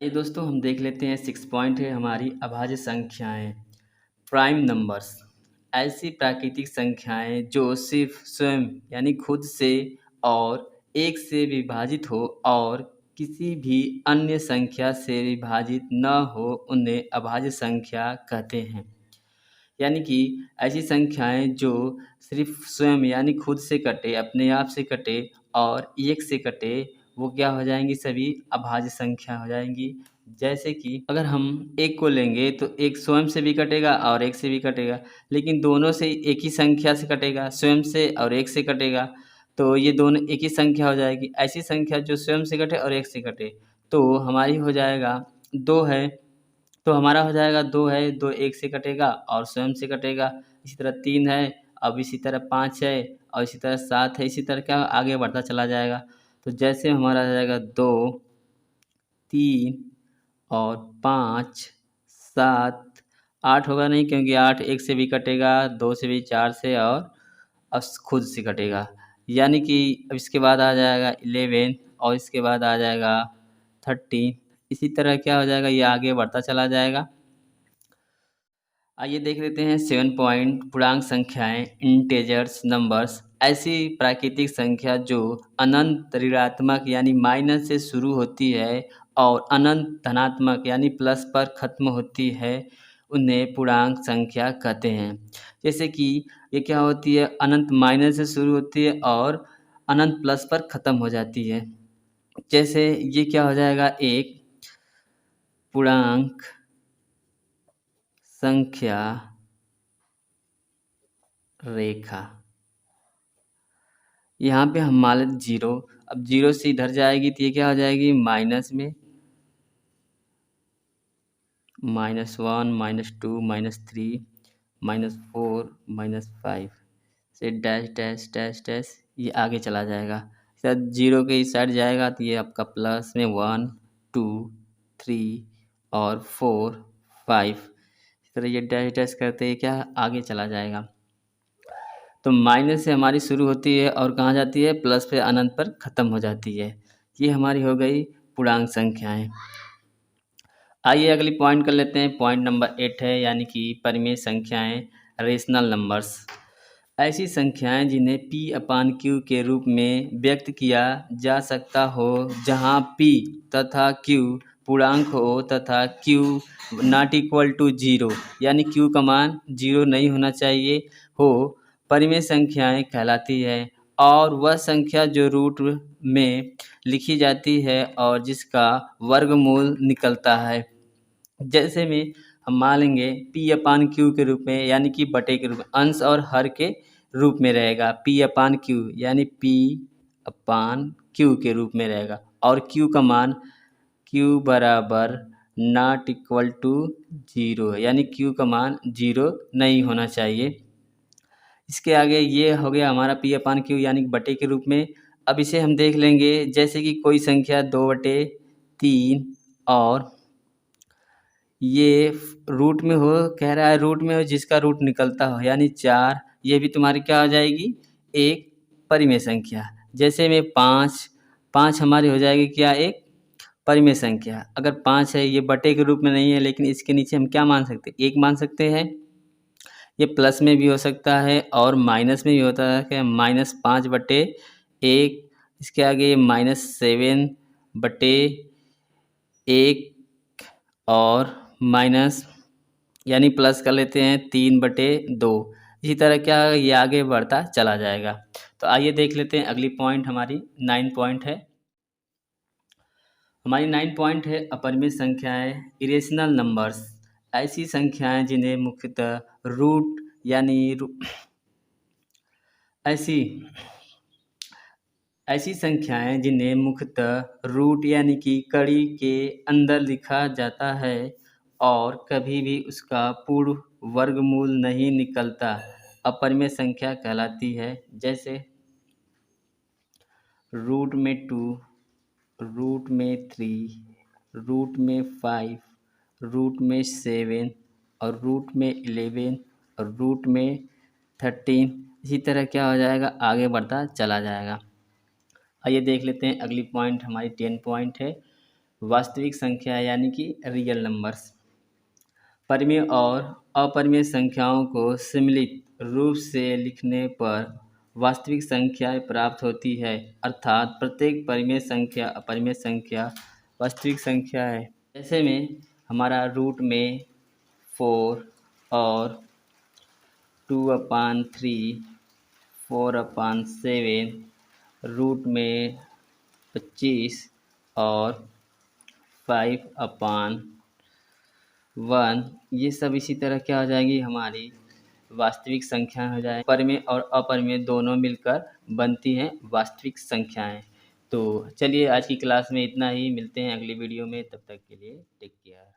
ये दोस्तों हम देख लेते हैं 6 पॉइंट है हमारी अभाज्य संख्याएं। प्राइम नंबर्स ऐसी प्राकृतिक संख्याएं जो सिर्फ स्वयं यानी खुद से और एक से विभाजित हो और किसी भी अन्य संख्या से विभाजित न हो उन्हें अभाज्य संख्या कहते हैं। यानी कि ऐसी संख्याएं जो सिर्फ स्वयं यानी खुद से कटे, अपने आप से कटे और एक से कटे, वो क्या हो जाएंगी? सभी अभाज्य संख्या हो जाएंगी। जैसे कि अगर हम एक को लेंगे तो एक स्वयं से भी कटेगा और एक से भी कटेगा, लेकिन दोनों से एक ही संख्या से कटेगा, स्वयं से और एक से कटेगा, तो ये दोनों एक ही संख्या हो जाएगी। ऐसी संख्या जो स्वयं से कटे और एक से कटे तो हमारी हो जाएगा 2 है, तो हमारा हो जाएगा 2 है, 2 एक से कटेगा और स्वयं से कटेगा। इसी तरह 3 है, अब इसी तरह 5 है और इसी तरह 7 है, इसी तरह क्या आगे बढ़ता चला जाएगा। तो जैसे हमारा आ जाएगा 2, 3 और 5, 7, 8 होगा नहीं, क्योंकि 8 एक से भी कटेगा, 2 से भी, 4 से और खुद से कटेगा। यानी कि अब इसके बाद आ जाएगा 11 और इसके बाद आ जाएगा 13। इसी तरह क्या हो जाएगा, ये आगे बढ़ता चला जाएगा। आइए देख लेते हैं 7 पॉइंट पूर्णांक संख्याएं, इंटेजर्स नंबर्स ऐसी प्राकृतिक संख्या जो अनंत ऋणात्मक यानी माइनस से शुरू होती है और अनंत धनात्मक यानी प्लस पर ख़त्म होती है, उन्हें पूर्णांक संख्या कहते हैं। जैसे कि ये क्या होती है, अनंत माइनस से शुरू होती है और अनंत प्लस पर ख़त्म हो जाती है। जैसे ये क्या हो जाएगा, एक पूर्णांक संख्या रेखा। यहाँ पे हम मान लेते 0, अब 0 से इधर जाएगी तो ये क्या हो जाएगी, माइनस में, -1, -2, -3, -4, -5 से डैश डैश डैश डैश ये आगे चला जाएगा। शायद 0 के इस साइड जाएगा तो ये आपका प्लस में 1, 2, 3 और 4, 5, इस तरह ये डैश डैश करते ही क्या आगे चला जाएगा। तो माइनस से हमारी शुरू होती है और कहाँ जाती है, प्लस पे अनंत पर ख़त्म हो जाती है। ये हमारी हो गई पूर्णांक संख्याएं। आइए अगली पॉइंट कर लेते हैं। पॉइंट नंबर 8 है यानी कि परिमेय संख्याएं, रेशनल नंबर्स ऐसी संख्याएं जिन्हें P/Q के रूप में व्यक्त किया जा सकता हो, जहां P तथा Q पूर्णांक हो तथा Q नॉट इक्वल टू 0 यानी Q का मान 0 नहीं होना चाहिए हो, परिमेय संख्याएं कहलाती है। और वह संख्या जो रूट में लिखी जाती है और जिसका वर्गमूल निकलता है। जैसे में हम मान लेंगे P/Q के रूप में, यानी कि बटे के रूप में, अंश और हर के रूप में रहेगा। P/Q यानी P/Q के रूप में रहेगा और Q का मान Q बराबर नॉट इक्वल टू 0 है, यानी Q का मान 0 नहीं होना चाहिए। इसके आगे ये हो गया हमारा P/Q यानी बटे के रूप में। अब इसे हम देख लेंगे, जैसे कि कोई संख्या 2/3 और ये रूट में हो, कह रहा है रूट में हो जिसका रूट निकलता हो, यानी 4, ये भी तुम्हारी क्या हो जाएगी, एक परिमेय संख्या। जैसे में 5 हमारी हो जाएगी क्या, एक परिमेय संख्या। अगर 5 है, ये बटे के रूप में नहीं है, लेकिन इसके नीचे हम क्या मान सकते हैं, 1 मान सकते हैं। ये प्लस में भी हो सकता है और माइनस में भी होता है कि -5/1। इसके आगे -7/1 और माइनस यानी प्लस कर लेते हैं 3/2। इसी तरह क्या ये आगे बढ़ता चला जाएगा। तो आइए देख लेते हैं अगली पॉइंट हमारी 9 पॉइंट है। हमारी 9 पॉइंट है अपरिमेय संख्याएं, इरेशनल नंबर्स ऐसी संख्याएं जिन्हें मुख्यतः रूट यानी ऐसी संख्याएं जिन्हें मुख्यतः रूट यानी कि कड़ी के अंदर लिखा जाता है और कभी भी उसका पूर्ण वर्गमूल नहीं निकलता, अपरिमेय संख्या कहलाती है। जैसे रूट में 2, रूट में 3, रूट में 5, रूट में 7 और रूट में 11 और रूट में 13। इसी तरह क्या हो जाएगा, आगे बढ़ता चला जाएगा। आइए देख लेते हैं अगली पॉइंट हमारी 10 पॉइंट है। वास्तविक संख्या यानी कि रियल नंबर्स। परिमेय और अपरिमेय संख्याओं को सम्मिलित रूप से लिखने पर वास्तविक संख्याएं प्राप्त होती है, अर्थात प्रत्येक परिमेय संख्या अपरिमेय संख्या वास्तविक संख्या है। जैसे में हमारा रूट में 4 और 2/3, 4/7, रूट में 25 और 5/1, ये सब इसी तरह क्या हो जाएगी, हमारी वास्तविक संख्या हो जाए। परिमेय और अपरिमेय दोनों मिलकर बनती हैं वास्तविक संख्याएं। तो चलिए आज की क्लास में इतना ही, मिलते हैं अगली वीडियो में, तब तक के लिए टेक केयर।